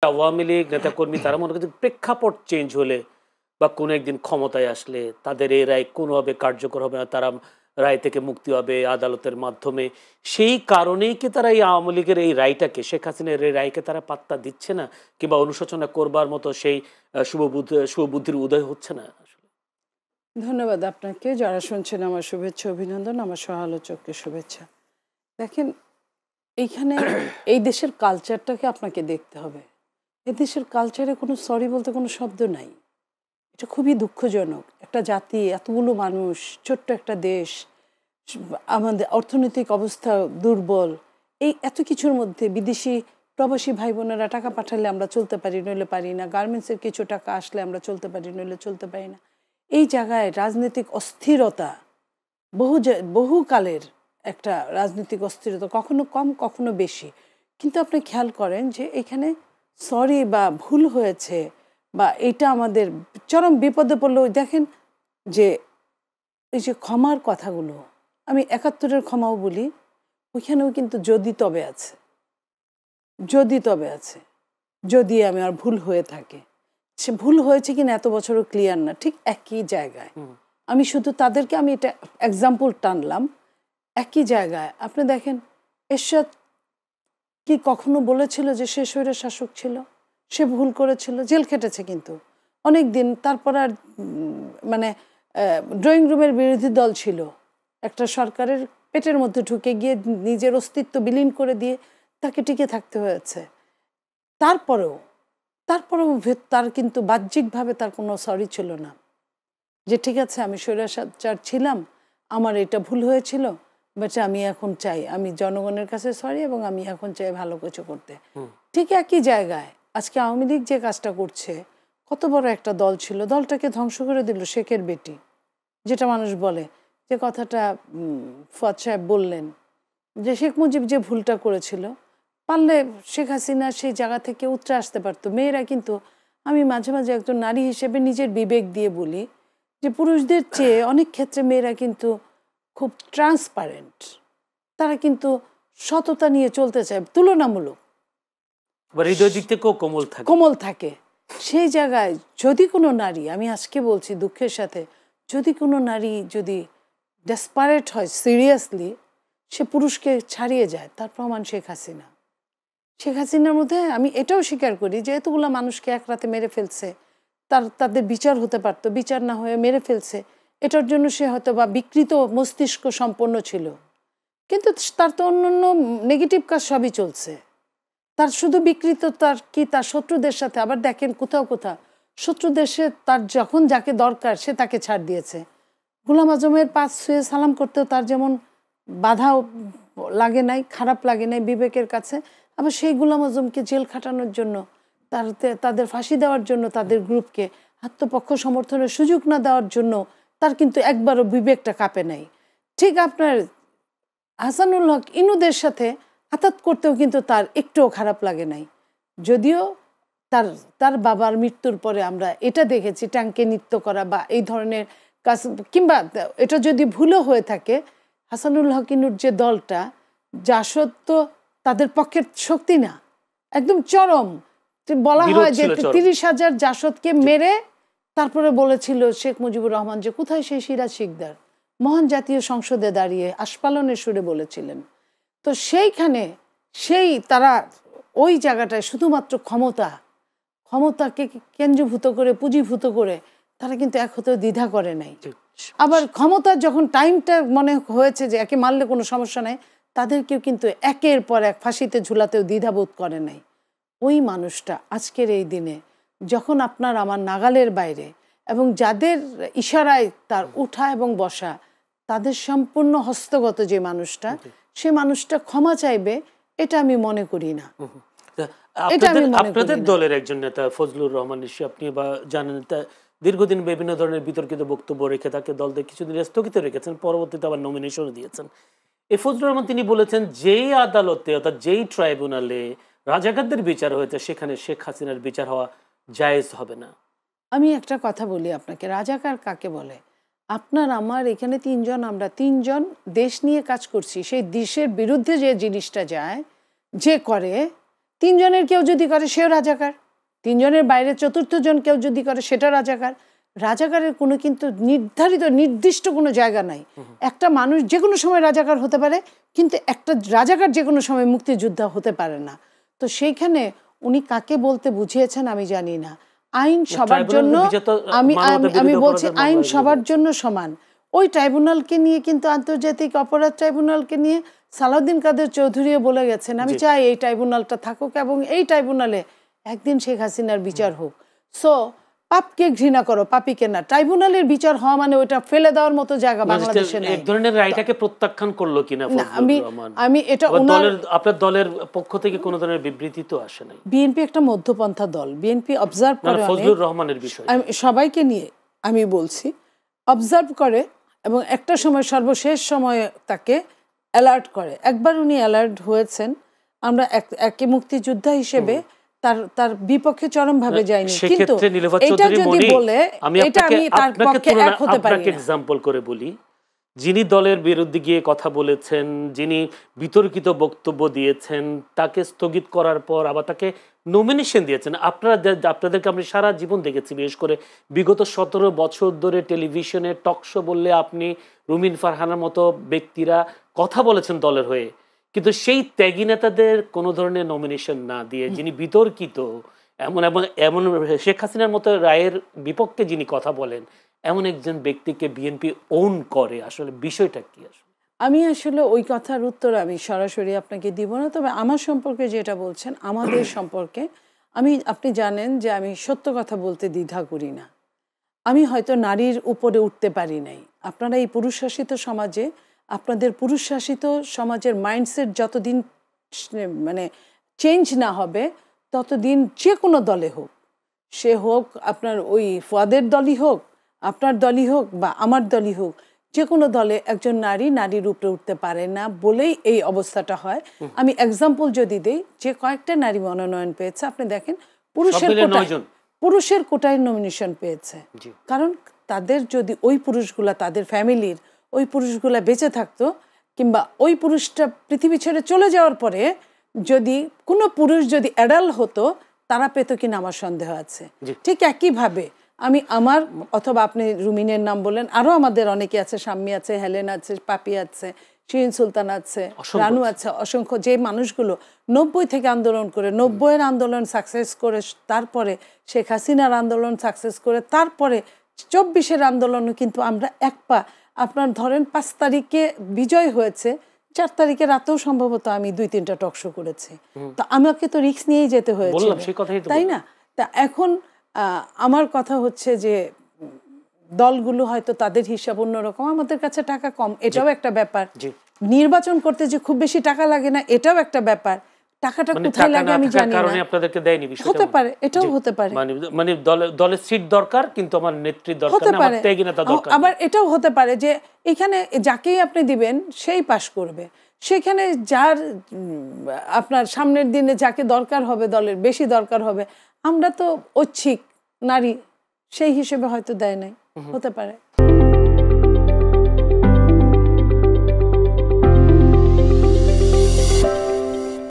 আওয়ামী লীগ নেতাকর্মী তারা মনে করছে প্রেক্ষাপট চেঞ্জ হলে বা কোনো একদিন ক্ষমতায় আসলে তাদের এই রায় কোনোভাবে কার্যকর হবে না, তারা রায় থেকে মুক্তি হবে আদালতের মাধ্যমে। সেই কারণেই কি তারা এই আওয়ামী লীগের এই রায়টাকে, শেখ হাসিনার এই রায়কে তারা পাত্তা দিচ্ছে না কিংবা অনুশোচনা করবার মতো সেই শুভবুদ্ধির উদয় হচ্ছে না? ধন্যবাদ আপনাকে। যারা শুনছেন আমার শুভেচ্ছা অভিনন্দন, আমার সহ-আলোচককে শুভেচ্ছা। দেখেন, এইখানে এই দেশের কালচারটাকে আপনাকে দেখতে হবে। এই দেশের কালচারে কোনো সরি বলতে কোনো শব্দ নাই। এটা খুবই দুঃখজনক। একটা জাতি, এতগুলো মানুষ, ছোট্ট একটা দেশ, আমাদের অর্থনৈতিক অবস্থা দুর্বল, এই এত কিছুর মধ্যে বিদেশি প্রবাসী ভাই বোনেরা টাকা পাঠালে আমরা চলতে পারি, নইলে পারি না। গার্মেন্টসের কিছু টাকা আসলে আমরা চলতে পারি, নইলে চলতে পারি না। এই জায়গায় রাজনৈতিক অস্থিরতা, বহুকালের একটা রাজনৈতিক অস্থিরতা, কখনো কম কখনো বেশি। কিন্তু আপনি খেয়াল করেন যে এখানে সরি বা ভুল হয়েছে বা এটা আমাদের চরম বিপদে পড়লেও দেখেন যে এই যে ক্ষমার কথাগুলো, আমি ৭১-এর ক্ষমাও বলি, ওইখানেও কিন্তু যদি তবে আছে, যদি তবে আছে, যদি আমার ভুল হয়ে থাকে। সে ভুল হয়েছে কিনা এত বছরও ক্লিয়ার না, ঠিক একই জায়গায়। আমি শুধু তাদেরকে আমি এটা এক্সাম্পল টানলাম। একই জায়গায় আপনি দেখেন, এরশাদ কি কখনো বলেছিল যে সে স্বৈর শাসক ছিল, সে ভুল করেছিল, জেল খেটেছে কিন্তু অনেক দিন। তারপর আর মানে ড্রয়িং রুমের বিরোধী দল ছিল, একটা সরকারের পেটের মধ্যে ঢুকে গিয়ে নিজের অস্তিত্ব বিলীন করে দিয়ে তাকে টিকে থাকতে হয়েছে। তারপরেও তার কিন্তু বাহ্যিকভাবে তার কোনো সরি ছিল না, যে ঠিক আছে আমি স্বৈরাচার ছিলাম, আমার এটা ভুল হয়েছিল, বাট আমি এখন চাই, আমি জনগণের কাছে সরি এবং আমি এখন চাই ভালো কিছু করতে। ঠিক একই জায়গায় আজকে আওয়ামী লীগ যে কাজটা করছে, কত বড় একটা দল ছিল, দলটাকে ধ্বংস করে দিল শেখের বেটি। যেটা মানুষ বলে, যে কথাটা ফুয়াদ সাহেব বললেন, যে শেখ মুজিব যে ভুলটা করেছিল, পারলে শেখ হাসিনা সেই জায়গা থেকে উতরে আসতে পারতো। মেয়েরা কিন্তু, আমি মাঝে মাঝে একজন নারী হিসেবে নিজের বিবেক দিয়ে বলি যে পুরুষদের চেয়ে অনেক ক্ষেত্রে মেয়েরা কিন্তু খুব ট্রান্সপারেন্ট, তারা কিন্তু সততা নিয়ে চলতে চায়, তুলনামূলক হৃদয় দিক থেকেও কোমল থাকে। সেই জায়গায় যদি কোনো নারী, আমি আজকে বলছি দুঃখের সাথে, যদি কোনো নারী যদি ডেসপারেট হয় সিরিয়াসলি, সে পুরুষকে ছাড়িয়ে যায়, তার প্রমাণ শেখ হাসিনা। শেখ হাসিনার মধ্যে আমি এটাও স্বীকার করি যে এতগুলো মানুষকে এক রাতে মেরে ফেলছে, তাদের বিচার হতে পারতো, বিচার না হয়ে মেরে ফেলছে, এটার জন্য সে হয়তো বা বিকৃত মস্তিষ্ক সম্পন্ন ছিল, কিন্তু তার তো অন্যান্য নেগেটিভ কাজ সবই চলছে। তার শুধু বিকৃত তার কি, তার শত্রুদের সাথে, আবার দেখেন কোথাও কোথাও শত্রুদের সে তার যখন যাকে দরকার সে তাকে ছাড় দিয়েছে। গোলাম আজমের পাঁচ ছুঁয়ে সালাম করতেও তার যেমন বাধা লাগে নাই, খারাপ লাগে নাই বিবেকের কাছে, আবার সেই গোলাম আজমকে জেল খাটানোর জন্য, তাদের ফাঁসি দেওয়ার জন্য, তাদের গ্রুপকে আত্মপক্ষ সমর্থনের সুযোগ না দেওয়ার জন্য তার কিন্তু একবারও বিবেকটা কাঁপে নাই। ঠিক আপনার হাসানুল হক ইনুদের সাথে আতাত করতেও কিন্তু তার একটুও খারাপ লাগে নাই, যদিও তার বাবার মৃত্যুর পরে আমরা এটা দেখেছি ট্যাঙ্কে নৃত্য করা বা এই ধরনের কাজ, কিংবা এটা যদি ভুলও হয়ে থাকে, হাসানুল হক ইনুর যে দলটা, জাসদ তো তাদের পক্ষের শক্তি না, একদম চরম বলা হয় যে ৩০,০০০ জাসদকে মেরে তারপরে বলেছিল শেখ মুজিবুর রহমান যে কোথায় সেই সিরাজ শিকদার, মহান জাতীয় সংসদে দাঁড়িয়ে আস্ফালনের সুরে বলেছিলেন। তো সেইখানে তারা ওই জায়গাটায় শুধুমাত্র ক্ষমতাকে কেন্দ্রীভূত করে, পুঁজিভূত করে তারা কিন্তু এক হতেও দ্বিধা করে নাই। আবার ক্ষমতার যখন টাইমটা মনে হয়েছে যে একে মারলে কোনো সমস্যা নাই, তাদেরকেও কিন্তু একের পর এক ফাঁসিতে ঝুলাতেও দ্বিধাবোধ করে নাই। ওই মানুষটা আজকের এই দিনে যখন আপনার আমার নাগালের বাইরে, এবং যাদের ইশারায় তার উঠা এবং বসা তাদের সম্পূর্ণ হস্তগত যে মানুষটা, সে মানুষটা ক্ষমা চাইবে, এটা আমি মনে করি না। আপনাদের দলের একজন নেতা ফজলুর রহমান নিশ্চয়ই আপনি বা জানেন, দীর্ঘদিন বিভিন্ন ধরনের বিতর্কিত বক্তব্য রেখে তাকে দল থেকে কিছুদিন স্থগিত রেখেছেন, পরবর্তীতে আবার নমিনেশন দিয়েছেন। এই ফজলুর রহমান তিনি বলেছেন যেই আদালতে অর্থাৎ যেই ট্রাইব্যুনালে রাজাকারদের বিচার হয়েছে সেখানে শেখ হাসিনার বিচার হওয়া জায়েজ হবে না। আমি একটা কথা বলি আপনাকে, রাজাকার কাকে বলে? আপনার আমার এখানে আমরা তিনজন দেশ নিয়ে কাজ করছি, সেই দেশের বিরুদ্ধে যে জিনিসটা যায়, যে করে, তিনজনের কেউ যদি করে সেও রাজাকার, তিনজনের বাইরে চতুর্থ জন কেউ যদি করে সেটা রাজাকার। রাজাকারের কোনো কিন্তু নির্ধারিত নির্দিষ্ট কোনো জায়গা নাই। একটা মানুষ যে কোনো সময় রাজাকার হতে পারে, কিন্তু একটা রাজাকার যে কোনো সময় মুক্তিযোদ্ধা হতে পারে না। তো সেইখানে উনি কাকে বলতে বুঝিয়েছেন আমি জানি না। আইন সবার জন্য, আমি বলছি আইন সবার জন্য সমান। ওই ট্রাইব্যুনালকে নিয়ে কিন্তু আন্তর্জাতিক অপরাধ ট্রাইব্যুনালকে নিয়ে সালাউদ্দিন কাদের চৌধুরীও বলে গেছেন, আমি চাই এই ট্রাইব্যুনালটা থাকুক এবং এই ট্রাইব্যুনালে একদিন শেখ হাসিনার বিচার হোক। সো পাপকে ঘৃণা করো, পাপীকে না। ট্রাইব্যুনালের বিচার হওয়া মানে ওটা ফেলে দেওয়ার মতো জায়গা বাংলাদেশে নেই। এক ধরনের রায়টাকে প্রত্যাখ্যান করলো কিনা আমি এটা আপনার দলের পক্ষ থেকে কোনো ধরনের বিবৃতি তো আসে নাই। বিএনপি একটা মধ্যপন্থা দল, বিএনপি অবজার্ভ করে ফজলুর রহমানের বিষয়, সবাইকে নিয়ে আমি বলছি, অবজার্ভ করে এবং একটা সময় সর্বশেষ সময়ে তাকে অ্যালার্ট করে। একবার উনি অ্যালার্ট হয়েছেন, আমরা একে মুক্তিযোদ্ধা হিসেবে তার বিপক্ষে চরমভাবে যায়নি, কিন্তু এটা যদি বলে এটা আমি তার পক্ষে এক হতে পারি না। এক্সাম্পল করে বলি, যিনি দলের বিরুদ্ধে গিয়ে কথা বলেছেন, যিনি বিতর্কিত বক্তব্য দিয়েছেন, তাকে স্থগিত করার পর আবার তাকে নমিনেশন দিয়েছেন। আপনাদেরকে আমরা সারা জীবন দেখেছি, বিশেষ করে বিগত 17 বছর ধরে টেলিভিশনে টক শো বললে আপনি রুমিন ফারহানার মতো ব্যক্তিরা কথা বলেছেন দলের হয়ে, কিন্তু সেই ত্যাগী নেতাদের কোনো ধরনের নমিনেশন না দিয়ে যিনি বিতর্কিত, এমন এমন শেখ হাসিনার মতো রায়ের বিপক্ষে যিনি কথা বলেন, এমন একজন ব্যক্তিকে বিএনপি ওন করে, আসলে বিষয়টা কি? আমি আসলে ওই কথার উত্তর আমি সরাসরি আপনাকে দিব না, তবে আমার সম্পর্কে যেটা বলছেন, আমাদের সম্পর্কে আপনি জানেন যে আমি সত্য কথা বলতে দ্বিধা করি না। আমি হয়তো নারীর উপরে উঠতে পারি নাই। আপনারা এই পুরুষ শাসিত সমাজে, আপনাদের পুরুষ শাসিত সমাজের মাইন্ডসেট যতদিন মানে চেঞ্জ না হবে ততদিন যে কোনো দলে হোক, সে হোক আপনার ওই ফুয়াদের দলই হোক, আপনার দলই হোক বা আমার দলই হোক, যে কোনো দলে একজন নারীর উপরে উঠতে পারে না বলেই এই অবস্থাটা হয়। আমি এক্সাম্পল যদি দেই, যে কয়েকটা নারী মনোনয়ন পেয়েছে, আপনি দেখেন পুরুষের কোটায় নমিনেশন পেয়েছে, কারণ তাদের যদি ওই পুরুষগুলা, তাদের ফ্যামিলির ওই পুরুষগুলা বেঁচে থাকতো, কিংবা ওই পুরুষটা পৃথিবী ছেড়ে চলে যাওয়ার পরে যদি কোনো পুরুষ যদি অ্যাডাল্ট হতো, তারা পেতো কিনা আমার সন্দেহ আছে। ঠিক একইভাবে আমি আমার, অথবা আপনি রুমিনের নাম বলেন, আরও আমাদের অনেকে আছে, শাম্মী আছে, হেলেন আছে, পাপি আছে, শিরিন সুলতান আছে, রানু আছে, অসংখ্য, যে মানুষগুলো 90 থেকে আন্দোলন করে, 90-এর আন্দোলন সাকসেস করে, তারপরে শেখ হাসিনার আন্দোলন সাকসেস করে, তারপরে 24-এর আন্দোলনও কিন্তু আমরা এক পা, আপনার ধরেন 5 তারিখে বিজয় হয়েছে, 4 তারিখে রাতেও সম্ভবত আমি 2-3টা টক শো করেছি। তো আমাকে তো রিস্ক নিয়েই যেতে হয়েছে, তাই না? তা এখন আমার কথা হচ্ছে যে দলগুলো হয়তো তাদের হিসাব অন্যরকম, আমাদের কাছে টাকা কম, এটাও একটা ব্যাপার। নির্বাচন করতে যে খুব বেশি টাকা লাগে না, এটাও একটা ব্যাপার। টাকাটা কোথায় লাগে আমি জানি না, কারণে আপনাদেরকে দেয়নি বিষয়টা হতে পারে, এটাও হতে পারে। মানে দলের সিট দরকার, কিন্তু আমার নেত্রী দরকার না, আমার ত্যাগী নেতা দরকার। আবার এটাও হতে পারে যে এখানে যাকেই আপনি দিবেন সেই পাস করবে, সেখানে যার আপনার সামনের দিনে যাকে দরকার হবে, দলের বেশি দরকার হবে, আমরা তো ঐচ্ছিক নারী, সেই হিসেবে হয়তো দেয় নাই, হতে পারে।